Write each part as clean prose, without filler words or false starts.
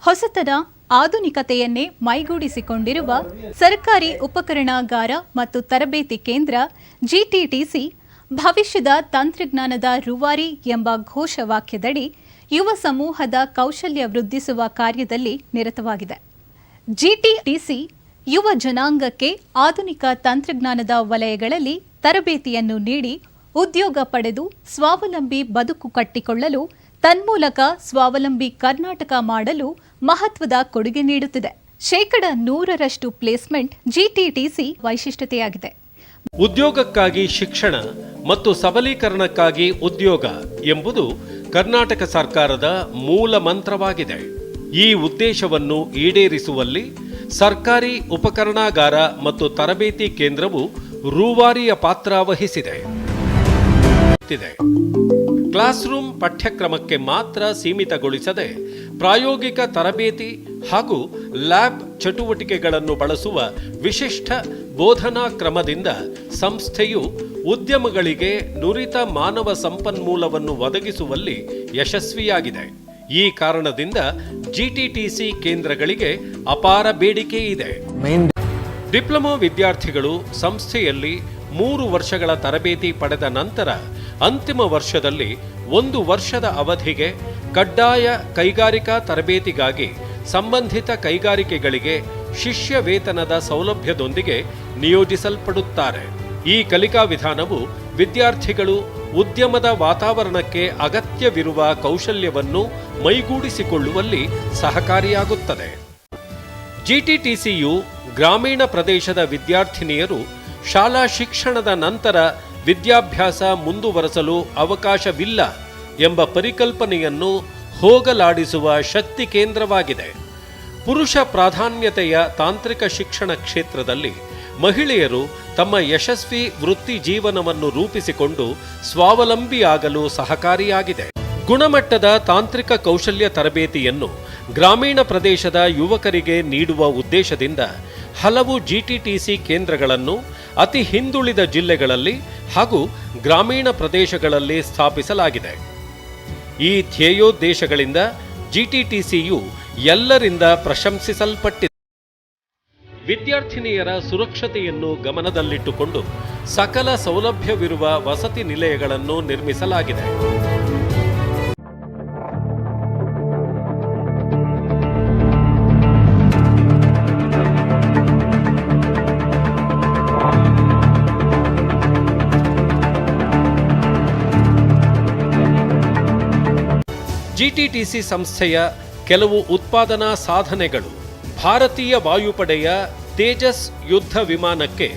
ಹೊಸತನ ಆಧುನಿಕತೆಯನ್ನೇ ಮೈಗೂಡಿಸಿಕೊಂಡಿರುವ ಸರ್ಕಾರಿ ಉಪಕರಣಾಗಾರ ಮತ್ತು ತರಬೇತಿ ಕೇಂದ್ರ ಜಿಟಿಟಿಸಿ ಭವಿಷ್ಯದ ತಂತ್ರಜ್ಞಾನದ ರೂವಾರಿ ಎಂಬ ಘೋಷವಾಕ್ಯದಡಿ ಯುವ ಸಮೂಹದ ಕೌಶಲ್ಯ ವೃದ್ಧಿಸುವ ಕಾರ್ಯದಲ್ಲಿ ನಿರತವಾಗಿದೆ. ಜಿಟಿಟಿಸಿ ಯುವ ಜನಾಂಗಕ್ಕೆ ಆಧುನಿಕ ತಂತ್ರಜ್ಞಾನದ ವಲಯಗಳಲ್ಲಿ ತರಬೇತಿಯನ್ನು ನೀಡಿ ಉದ್ಯೋಗ ಪಡೆದು ಸ್ವಾವಲಂಬಿ ಬದುಕು ಕಟ್ಟಿಕೊಳ್ಳಲು ತನ್ಮೂಲಕ ಸ್ವಾವಲಂಬಿ ಕರ್ನಾಟಕ ಮಾಡಲು ಮಹತ್ವದ ಕೊಡುಗೆ ನೀಡುತ್ತಿದೆ. 100% ಪ್ಲೇಸ್ಮೆಂಟ್ ಜಿಟಿಟಿಸಿ ವೈಶಿಷ್ಟ್ಯತೆಯಾಗಿದೆ. ಉದ್ಯೋಗಕ್ಕಾಗಿ ಶಿಕ್ಷಣ ಮತ್ತು ಸಬಲೀಕರಣಕ್ಕಾಗಿ ಉದ್ಯೋಗ ಎಂಬುದು ಕರ್ನಾಟಕ ಸರ್ಕಾರದ ಮೂಲ ಮಂತ್ರವಾಗಿದೆ. ಈ ಉದ್ದೇಶವನ್ನು ಈಡೇರಿಸುವಲ್ಲಿ ಸರ್ಕಾರಿ ಉಪಕರಣಾಗಾರ ಮತ್ತು ತರಬೇತಿ ಕೇಂದ್ರವು ರೂವಾರಿಯ ಪಾತ್ರ ವಹಿಸಿದೆ. ಕ್ಲಾಸ್ ರೂಮ್ ಪಠ್ಯಕ್ರಮಕ್ಕೆ ಮಾತ್ರ ಸೀಮಿತಗೊಳಿಸದೆ ಪ್ರಾಯೋಗಿಕ ತರಬೇತಿ ಹಾಗೂ ಲ್ಯಾಬ್ ಚಟುವಟಿಕೆಗಳನ್ನು ಬಳಸುವ ವಿಶಿಷ್ಟ ಬೋಧನಾ ಕ್ರಮದಿಂದ ಸಂಸ್ಥೆಯು ಉದ್ಯಮಗಳಿಗೆ ನುರಿತ ಮಾನವ ಸಂಪನ್ಮೂಲವನ್ನು ಒದಗಿಸುವಲ್ಲಿ ಯಶಸ್ವಿಯಾಗಿದೆ. ಈ ಕಾರಣದಿಂದ ಜಿಟಿಟಿಸಿ ಕೇಂದ್ರಗಳಿಗೆ ಅಪಾರ ಬೇಡಿಕೆ ಇದೆ. ಡಿಪ್ಲೊಮಾ ವಿದ್ಯಾರ್ಥಿಗಳು ಸಂಸ್ಥೆಯಲ್ಲಿ 3 ವರ್ಷಗಳ ತರಬೇತಿ ಪಡೆದ ನಂತರ ಅಂತಿಮ ವರ್ಷದಲ್ಲಿ 1 ವರ್ಷದ ಅವಧಿಗೆ ಕಡ್ಡಾಯ ಕೈಗಾರಿಕಾ ತರಬೇತಿಗಾಗಿ ಸಂಬಂಧಿತ ಕೈಗಾರಿಕೆಗಳಿಗೆ ಶಿಷ್ಯ ವೇತನದ ಸೌಲಭ್ಯದೊಂದಿಗೆ ನಿಯೋಜಿಸಲ್ಪಡುತ್ತಾರೆ. ಈ ಕಲಿಕಾ ವಿಧಾನವು ವಿದ್ಯಾರ್ಥಿಗಳು ಉದ್ಯಮದ ವಾತಾವರಣಕ್ಕೆ ಅಗತ್ಯವಿರುವ ಕೌಶಲ್ಯವನ್ನು ಮೈಗೂಡಿಸಿಕೊಳ್ಳುವಲ್ಲಿ ಸಹಕಾರಿಯಾಗುತ್ತದೆ. ಜಿಟಿಟಿಸಿಯು ಗ್ರಾಮೀಣ ಪ್ರದೇಶದ ವಿದ್ಯಾರ್ಥಿನಿಯರು ಶಾಲಾ ಶಿಕ್ಷಣದ ನಂತರ ವಿದ್ಯಾಭ್ಯಾಸ ಮುಂದುವರೆಸಲು ಅವಕಾಶವಿಲ್ಲ ಎಂಬ ಪರಿಕಲ್ಪನೆಯನ್ನು ಹೋಗಲಾಡಿಸುವ ಶಕ್ತಿ ಕೇಂದ್ರವಾಗಿದೆ. ಪುರುಷ ಪ್ರಾಧಾನ್ಯತೆಯ ತಾಂತ್ರಿಕ ಶಿಕ್ಷಣ ಕ್ಷೇತ್ರದಲ್ಲಿ ಮಹಿಳೆಯರು ತಮ್ಮ ಯಶಸ್ವಿ ವೃತ್ತಿ ಜೀವನವನ್ನು ರೂಪಿಸಿಕೊಂಡು ಸ್ವಾವಲಂಬಿಯಾಗಲು ಸಹಕಾರಿಯಾಗಿದೆ. ಗುಣಮಟ್ಟದ ತಾಂತ್ರಿಕ ಕೌಶಲ್ಯ ತರಬೇತಿಯನ್ನು ಗ್ರಾಮೀಣ ಪ್ರದೇಶದ ಯುವಕರಿಗೆ ನೀಡುವ ಉದ್ದೇಶದಿಂದ ಹಲವು ಜಿಟಿಟಿಸಿ ಕೇಂದ್ರಗಳನ್ನು ಅತಿ ಹಿಂದುಳಿದ ಜಿಲ್ಲೆಗಳಲ್ಲಿ ಹಾಗೂ ಗ್ರಾಮೀಣ ಪ್ರದೇಶಗಳಲ್ಲಿ ಸ್ಥಾಪಿಸಲಾಗಿದೆ. ಈ ಧ್ಯೇಯೋದ್ದೇಶಗಳಿಂದ ಜಿಟಿಟಿಸಿಯು ಎಲ್ಲರಿಂದ ಪ್ರಶಂಸಿಸಲ್ಪಟ್ಟಿದೆ. ವಿದ್ಯಾರ್ಥಿನಿಯರ ಸುರಕ್ಷತೆಯನ್ನು ಗಮನದಲ್ಲಿಟ್ಟುಕೊಂಡು ಸಕಲ ಸೌಲಭ್ಯವಿರುವ ವಸತಿ ನಿಲಯಗಳನ್ನು ನಿರ್ಮಿಸಲಾಗಿದೆ. ಜಿಟಿಟಿಸಿ ಸಂಸ್ಥೆಯ ಕೆಲವು ಉತ್ಪಾದನಾ ಸಾಧನೆಗಳು: ಭಾರತೀಯ ವಾಯುಪಡೆಯ ತೇಜಸ್ ಯುದ್ಧ ವಿಮಾನಕ್ಕೆ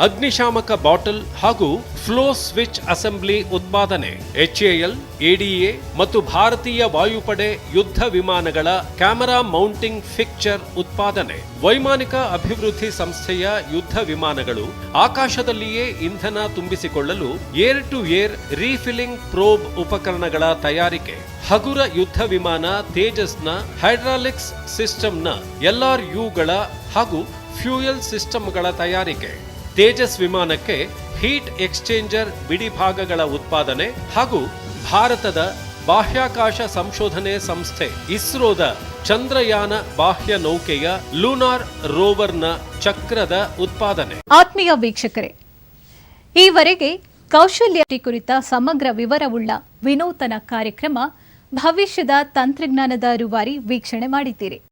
ಅಗ್ನಿಶಾಮಕ ಬಾಟಲ್ ಹಾಗೂ ಫ್ಲೋ ಸ್ವಿಚ್ ಅಸೆಂಬ್ಲಿ ಉತ್ಪಾದನೆ, HAL, ADA ಮತ್ತು ಭಾರತೀಯ ವಾಯುಪಡೆ ಯುದ್ಧ ವಿಮಾನಗಳ ಕ್ಯಾಮೆರಾ ಮೌಂಟಿಂಗ್ ಫಿಕ್ಚರ್ ಉತ್ಪಾದನೆ. ವೈಮಾನಿಕ ಅಭಿವೃದ್ಧಿ ಸಂಸ್ಥೆಯ ಯುದ್ಧ ವಿಮಾನಗಳು ಆಕಾಶದಲ್ಲಿಯೇ ಇಂಧನ ತುಂಬಿಸಿಕೊಳ್ಳಲು air to air refilling probe ಉಪಕರಣಗಳ ತಯಾರಿಕೆ. ಹಗುರ ಯುದ್ಧ ವಿಮಾನ ತೇಜಸ್ನ ಹೈಡ್ರಾಲಿಕ್ಸ್ ಸಿಸ್ಟಮ್ನ LRUಗಳ ಹಾಗೂ ಫ್ಯೂಯಲ್ ಸಿಸ್ಟಮ್ಗಳ ತಯಾರಿಕೆ. ತೇಜಸ್ ವಿಮಾನಕ್ಕೆ ಹೀಟ್ ಎಕ್ಸ್ಚೇಂಜರ್ ಬಿಡಿಭಾಗಗಳ ಉತ್ಪಾದನೆ ಹಾಗೂ ಭಾರತದ ಬಾಹ್ಯಾಕಾಶ ಸಂಶೋಧನೆ ಸಂಸ್ಥೆ ಇಸ್ರೋದ ಚಂದ್ರಯಾನ ಬಾಹ್ಯ ನೌಕೆಯ ಲೂನಾರ್ ರೋವರ್ನ ಚಕ್ರದ ಉತ್ಪಾದನೆ. ಆತ್ಮೀಯ ವೀಕ್ಷಕರೇ, ಈವರೆಗೆ ಕೌಶಲ್ಯ ಕುರಿತ ಸಮಗ್ರ ವಿವರವುಳ್ಳ ವಿನೂತನ ಕಾರ್ಯಕ್ರಮ ಭವಿಷ್ಯದ ತಂತ್ರಜ್ಞಾನದ ರೂವಾರಿ ವೀಕ್ಷಣೆ ಮಾಡಿದ್ದೀರಿ.